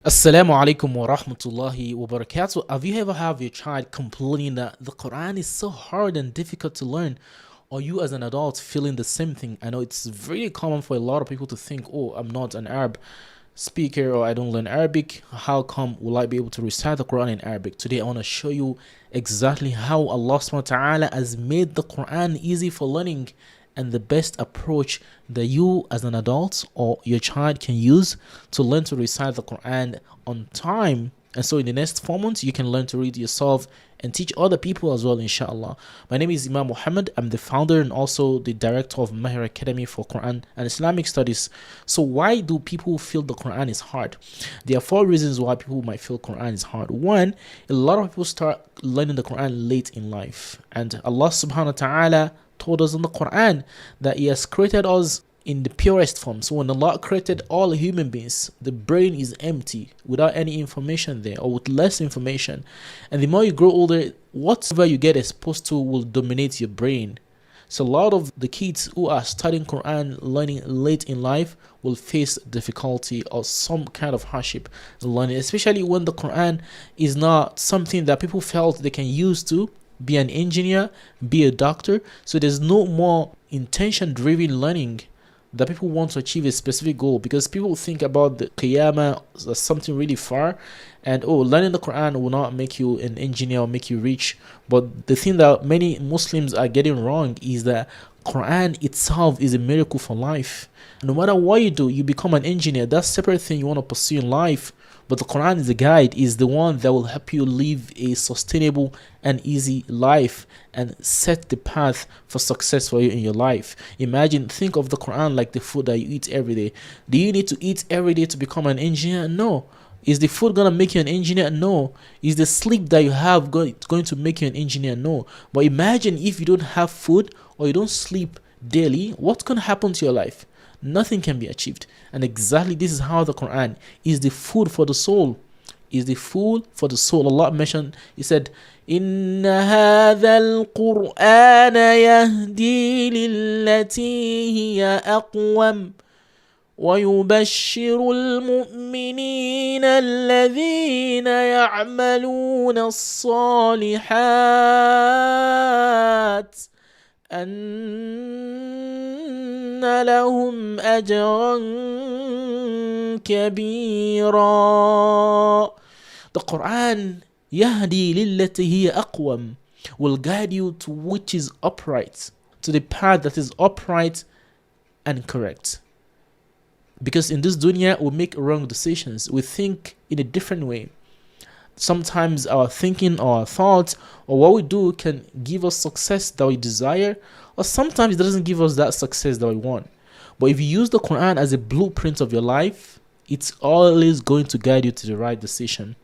Assalamu alaikum wa rahmatullahi wa barakatuh. Have you ever have your child complaining that the Quran is so hard and difficult to learn? Or you as an adult feeling the same thing? I know it's very common for a lot of people to think, oh, I'm not an Arab speaker or I don't learn Arabic. How come will I be able to recite the Quran in Arabic? Today I want to show you exactly how Allah subhanahu wa ta'ala has made the Quran easy for learning and the best approach that you as an adult or your child can use to learn to recite the Quran on time. And so in the next 4 months, you can learn to read yourself and teach other people as well, inshallah. My name is Imam Muhammad. I'm the founder and also the director of Mahir Academy for Quran and Islamic Studies. So why do people feel the Quran is hard? There are 4 reasons why people might feel Quran is hard. One, a lot of people start learning the Quran late in life. And Allah subhanahu wa ta'ala told us in the Quran that He has created us in the purest form. So when Allah created all human beings, the brain is empty without any information there or with less information. And the more you grow older, whatever you get exposed to will dominate your brain. So a lot of the kids who are studying Quran, learning late in life will face difficulty or some kind of hardship learning, especially when the Quran is not something that people felt they can use to be an engineer, be a doctor. So there's no more intention-driven learning that people want to achieve a specific goal, because people think about the Qiyamah as something really far, and learning the Quran will not make you an engineer or make you rich. But the thing that many Muslims are getting wrong is that Quran itself is a miracle for life. No matter what you do, you become an engineer. That's a separate thing you want to pursue in life. But the Quran is a guide, is the one that will help you live a sustainable and easy life and set the path for success for you in your life. Think of the Quran like the food that you eat every day. Do you need to eat every day to become an engineer? No. Is the food going to make you an engineer? No. Is the sleep that you have going to make you an engineer? No. But imagine if you don't have food or you don't sleep daily, what's going to happen to your life? Nothing can be achieved. And exactly this is how the Quran is the food for the soul. Is the food for the soul. Allah mentioned, He said, إِنَّ هَذَا الْقُرْآنَ يَهْدِي لِلَّتِي هِيَ أَقْوَمُ وَيُبَشِّرُ الْمُؤْمِنِينَ الَّذِينَ يَعْمَلُونَ الصَّالِحَاتِ أن لهم أجرا كبيرا. The Quran يهدي للتي هي أقوم will guide you to which is upright, to the path that is upright and correct. Because in this dunya we make wrong decisions, we think in a different way. Sometimes our thinking or our thoughts or what we do can give us success that we desire, or sometimes it doesn't give us that success that we want. But if you use the Quran as a blueprint of your life, it's always going to guide you to the right decision.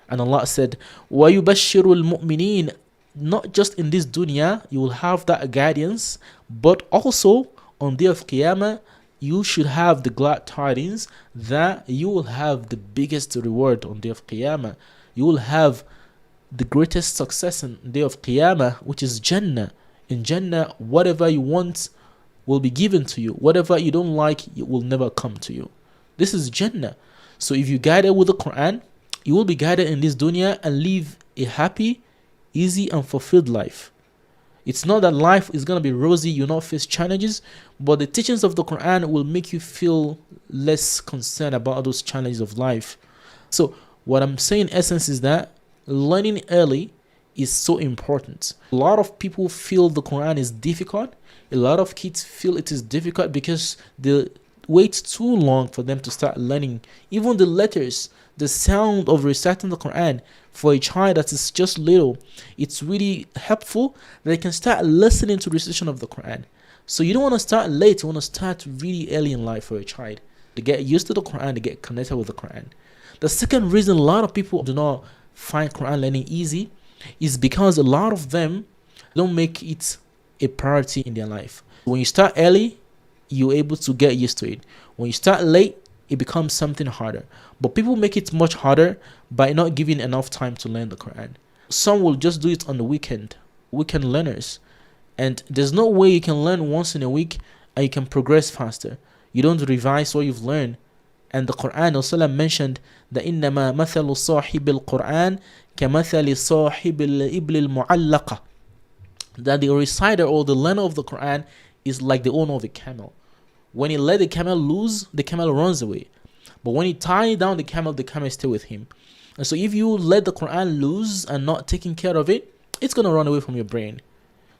And Allah said, وَيُبَشِّرُ الْمُؤْمِنِينَ, not just in this dunya you will have that guidance, but also on the day of Qiyamah you should have the glad tidings that you will have the biggest reward on the day of Qiyamah. You will have the greatest success on the day of Qiyamah, which is Jannah. In Jannah, whatever you want will be given to you. Whatever you don't like, it will never come to you. This is Jannah. So if you guide it with the Quran, you will be guided in this dunya and live a happy, easy and fulfilled life. It's not that life is going to be rosy, you'll not face challenges, but the teachings of the Quran will make you feel less concerned about those challenges of life. So what I'm saying in essence is that learning early is so important. A lot of people feel the Quran is difficult. A lot of kids feel it is difficult because they wait too long for them to start learning. Even the letters, the sound of reciting the Quran for a child that is just little, it's really helpful that they can start listening to the recitation of the Quran. So you don't want to start late, you want to start really early in life for a child. They get used to the Quran, they get connected with the Quran. The second reason a lot of people do not find Quran learning easy is because a lot of them don't make it a priority in their life. When you start early, you're able to get used to it. When you start late, it becomes something harder. But people make it much harder by not giving enough time to learn the Quran. Some will just do it on the weekend learners. And there's no way you can learn once in a week and you can progress faster. You don't revise what you've learned. And the Quran also mentioned that إنما مثل صاحب القرآن كمثل صاحب الإبل المعلقة, that the reciter or the learner of the Quran is like the owner of the camel. When he let the camel loose, the camel runs away. But when he ties down the camel stays with him. And so if you let the Quran loose and not taking care of it, it's going to run away from your brain.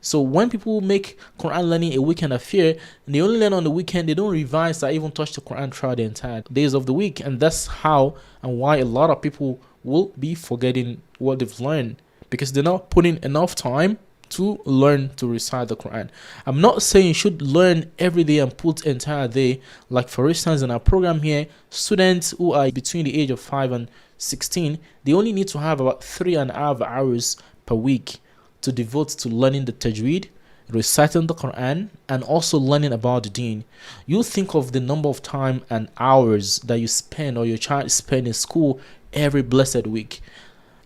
So when people make Quran learning a weekend affair, and they only learn on the weekend, they don't revise or even touch the Quran throughout the entire days of the week. And that's how and why a lot of people will be forgetting what they've learned, because they're not putting enough time to learn to recite the Quran. I'm not saying you should learn every day and put entire day. Like for instance, in our program here, students who are between the age of 5 and 16, they only need to have about 3.5 hours per week to devote to learning the tajweed, reciting the Quran, and also learning about the deen. You think of the number of time and hours that you spend or your child spend in school every blessed week.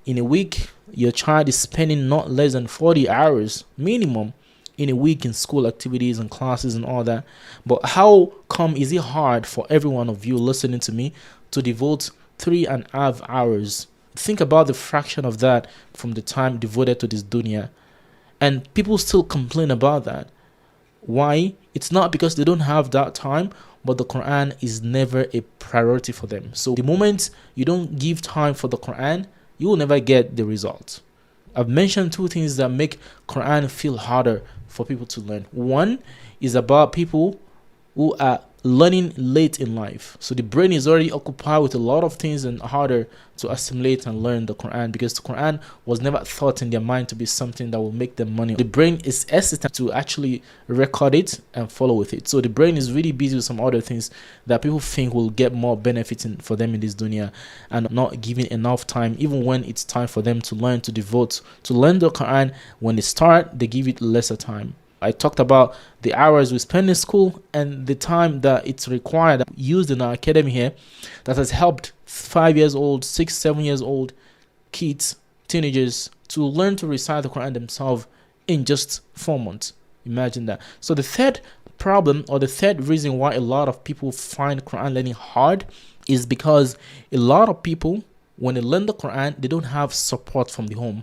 In a week, your child is spending not less than 40 hours minimum in a week in school activities and classes and all that. But how come is it hard for every one of you listening to me to devote 3.5 hours? Think about the fraction of that from the time devoted to this dunya. And people still complain about that. Why? It's not because they don't have that time, but the Quran is never a priority for them. So the moment you don't give time for the Quran, you will never get the result. I've mentioned 2 things that make Quran feel harder for people to learn. One is about people who are learning late in life. So the brain is already occupied with a lot of things and harder to assimilate and learn the Quran, because the Quran was never thought in their mind to be something that will make them money. The brain is hesitant to actually record it and follow with it. So the brain is really busy with some other things that people think will get more benefit for them in this dunya, and not giving enough time. Even when it's time for them to learn, to devote to learn the Quran, when they start, they give it lesser time. I talked about the hours we spend in school and the time that it's required used in our academy here, that has helped 5 years old, 6, 7 years old kids, teenagers to learn to recite the Quran themselves in just 4 months. Imagine that. So the third problem, or the third reason why a lot of people find Quran learning hard, is because a lot of people, when they learn the Quran, they don't have support from the home.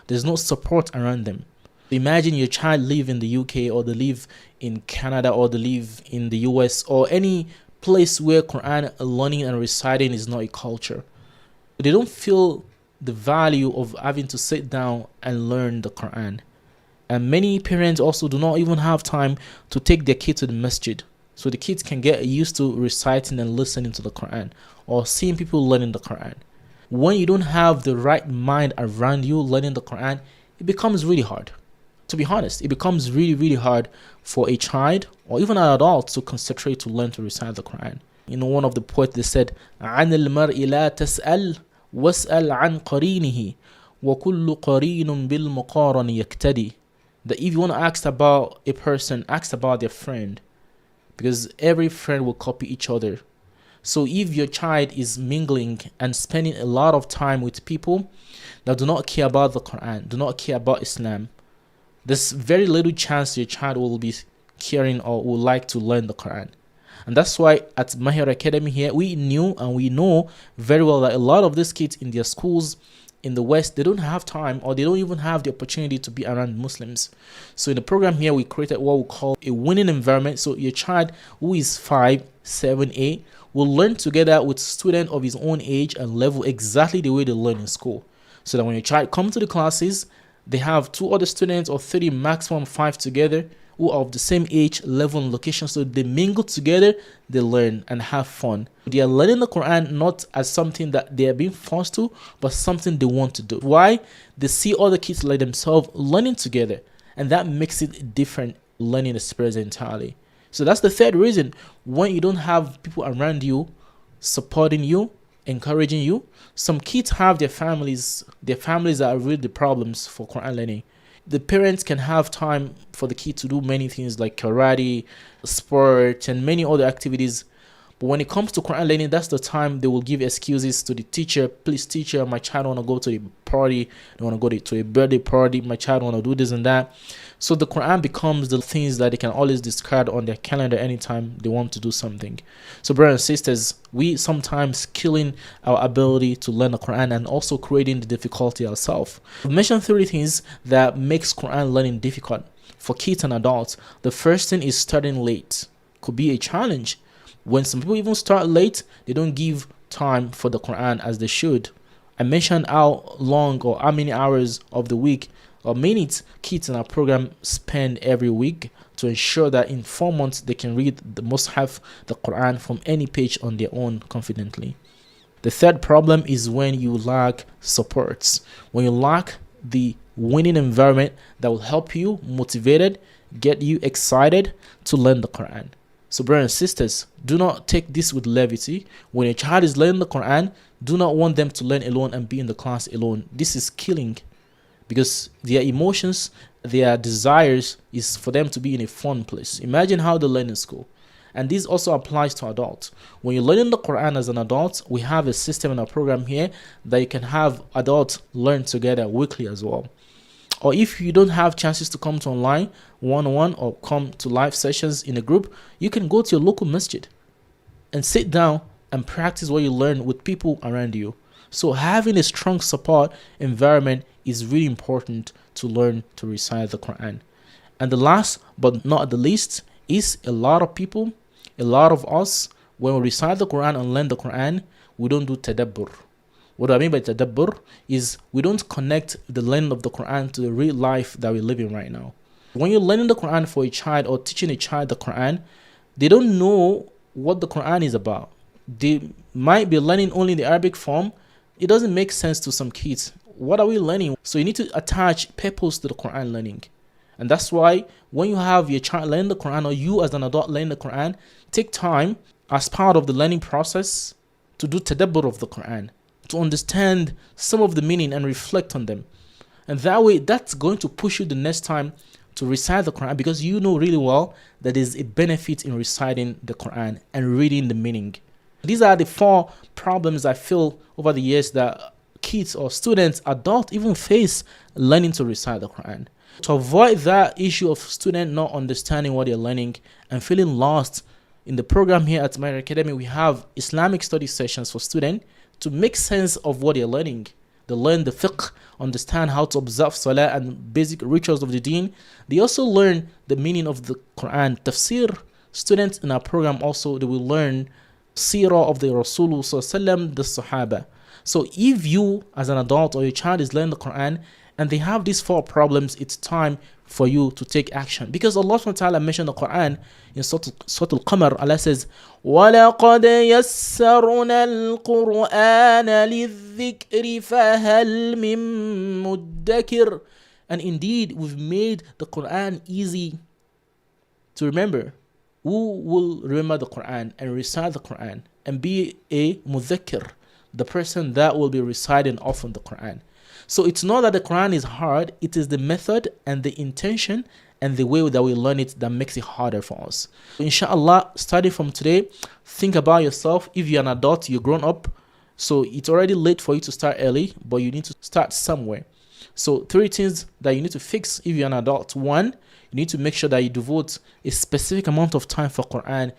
There's no support around them. Imagine your child live in the UK, or they live in Canada, or they live in the US, or any place where Quran learning and reciting is not a culture. They don't feel the value of having to sit down and learn the Quran. And many parents also do not even have time to take their kids to the masjid, so the kids can get used to reciting and listening to the Quran, or seeing people learning the Quran. When you don't have the right mind around you learning the Quran, it becomes really hard. To be honest, it becomes really, really hard for a child or even an adult to concentrate to learn to recite the Quran. You know, one of the poets, they said, عَنِ الْمَرْءِ لَا تَسْأَلْ وَاسْأَلْ عَنْ قَرِينِهِ وَكُلُّ قَرِينٌ بِالْمُقَارَنِ يَقْتَدِي. That if you want to ask about a person, ask about their friend, because every friend will copy each other. So if your child is mingling and spending a lot of time with people that do not care about the Quran, do not care about Islam, there's very little chance your child will be caring or will like to learn the Quran. And that's why at Mahir Academy here, we knew and we know very well that a lot of these kids in their schools in the West, they don't have time, or they don't even have the opportunity to be around Muslims. So in the program here, we created what we call a winning environment. So your child who is 5, 7, 8 will learn together with students of his own age and level, exactly the way they learn in school. So that when your child comes to the classes, they have 2 other students, or 30, maximum 5 together, who are of the same age, level, and location. So they mingle together, they learn and have fun. They are learning the Quran not as something that they are being forced to, but something they want to do. Why? They see other kids like themselves learning together, and that makes it a different learning experience entirely. So that's the third reason. When you don't have people around you supporting you, encouraging you, some kids have their families are really the problems for Quran learning. The parents can have time for the kid to do many things like karate, sport, and many other activities, But when it comes to Quran learning, that's the time they will give excuses to the teacher. Please, teacher, my child want to go to a party. They want to go to a birthday party. My child want to do this and that. So the Quran becomes the things that they can always discard on their calendar anytime they want to do something. So brothers and sisters, we sometimes killing our ability to learn the Quran and also creating the difficulty ourselves. I've mentioned 3 things that makes Quran learning difficult for kids and adults. The first thing is starting late. Could be a challenge. When some people even start late, they don't give time for the Quran as they should. I mentioned how long or how many hours of the week or minutes kids in our program spend every week to ensure that in 4 months they can read the Mus'haf, the Quran, from any page on their own confidently. The third problem is when you lack supports. When you lack the winning environment that will help you motivated, get you excited to learn the Quran. So brothers and sisters, do not take this with levity. When a child is learning the Quran, do not want them to learn alone and be in the class alone. This is killing, because their emotions, their desires is for them to be in a fun place. Imagine how they learn in school. And this also applies to adults. When you're learning the Quran as an adult, we have a system in our program here that you can have adults learn together weekly as well. Or if you don't have chances to come to online one-on-one or come to live sessions in a group, you can go to your local masjid and sit down and practice what you learn with people around you. So having a strong support environment is really important to learn to recite the Quran. And the last but not the least is a lot of people, a lot of us, when we recite the Quran and learn the Quran, we don't do tadabbur. What do I mean by tadabbur is we don't connect the learning of the Quran to the real life that we're living right now. When you're learning the Quran for a child or teaching a child the Quran, they don't know what the Quran is about. They might be learning only the Arabic form. It doesn't make sense to some kids. What are we learning? So you need to attach purpose to the Quran learning. And that's why when you have your child learn the Quran, or you as an adult learn the Quran, take time as part of the learning process to do tadabbur of the Quran, to understand some of the meaning and reflect on them. And that way, that's going to push you the next time to recite the Quran, because you know really well that there's a benefit in reciting the Quran and reading the meaning. These are the 4 problems I feel over the years that kids or students, adults even face learning to recite the Quran. To avoid that issue of student not understanding what they're learning and feeling lost, in the program here at my academy, we have Islamic study sessions for students to make sense of what they're learning. They learn the fiqh, understand how to observe salah and basic rituals of the deen. They also learn the meaning of the Quran, tafsir. Students in our program also, they will learn seerah of the Rasulullah sallallahu the Sahaba. So if you as an adult or your child is learning the Quran and they have these 4 problems, it's time for you to take action. Because Allah subhanahu wa ta'ala mentioned the Quran in Surah Al-Qamar. Allah says, وَلَقَدْ يَسَّرْنَا الْقُرْآنَ لِلذِّكْرِ فَهَلْ مِن مُدَّكِرٍ. And indeed, we've made the Quran easy to remember. Who will remember the Quran and recite the Quran and be a mudhakkir, the person that will be reciting often the Quran? So it's not that the Quran is hard, it is the method and the intention and the way that we learn it that makes it harder for us. So inshallah, starting from today, think about yourself. If you're an adult, you're grown up, so it's already late for you to start early, but you need to start somewhere. So 3 things that you need to fix if you're an adult. 1, you need to make sure that you devote a specific amount of time for Quran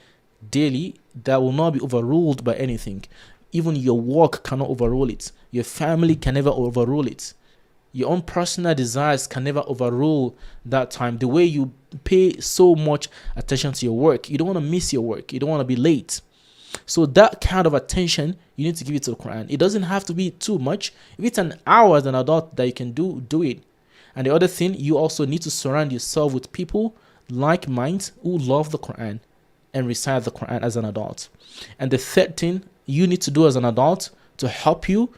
daily that will not be overruled by anything. Even your work cannot overrule it. Your family can never overrule it. Your own personal desires can never overrule that time. The way you pay so much attention to your work, you don't want to miss your work. You don't want to be late. So that kind of attention, you need to give it to the Quran. It doesn't have to be too much. If it's an hour as an adult that you can do it. And the other thing, you also need to surround yourself with people like minds who love the Quran and recite the Quran as an adult. And the third thing you need to do as an adult to help you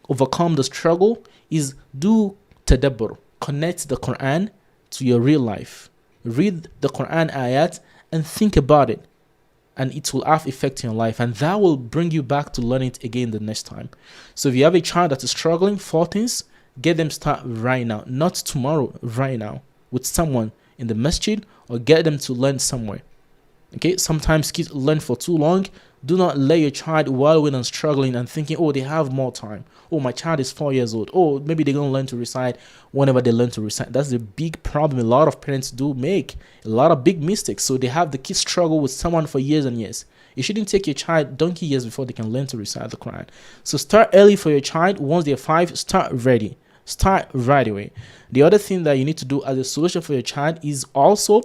overcome the struggle is do tadabbur. Connect the Quran to your real life. Read the Quran ayat and think about it. And it will have effect in your life. And that will bring you back to learn it again the next time. So if you have a child that is struggling, 4 things, get them started right now. Not tomorrow, right now. With someone in the masjid, or get them to learn somewhere. Okay, sometimes kids learn for too long. Do not let your child wallowing and struggling and thinking, oh, they have more time. Oh, my child is 4 years old. Oh, maybe they're going to learn to recite whenever they learn to recite. That's the big problem a lot of parents do make. A lot of big mistakes. So they have the kids struggle with someone for years and years. You shouldn't take your child donkey years before they can learn to recite the Quran. So start early for your child. Once they're 5, start ready. Start right away. The other thing that you need to do as a solution for your child is also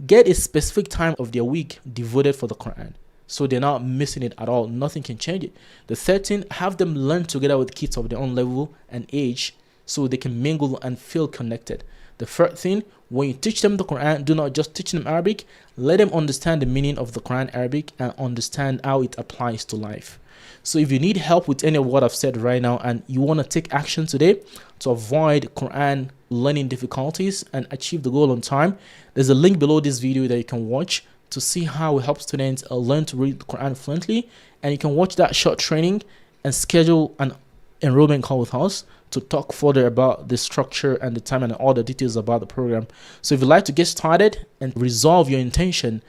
get a specific time of their week devoted for the Quran, so they're not missing it at all. Nothing can change it. The third thing, have them learn together with kids of their own level and age so they can mingle and feel connected. The fourth thing, when you teach them the Quran, do not just teach them Arabic. Let them understand the meaning of the Quran Arabic and understand how it applies to life. So if you need help with any of what I've said right now and you want to take action today to avoid Quran learning difficulties and achieve the goal on time, there's a link below this video that you can watch to see how we help students learn to read the Quran fluently. And you can watch that short training and schedule an enrollment call with us to talk further about the structure and the time and all the details about the program. So if you'd like to get started and resolve your intention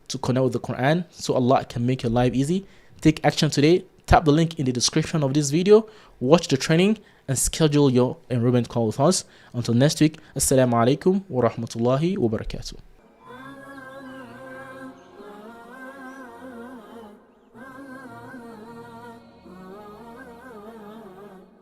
to connect with the Quran so Allah can make your life easy, take action today. Tap the link in the description of this video, watch the training, and schedule your enrollment call with us. Until next week, Assalamu alaikum wa rahmatullahi wa barakatuh.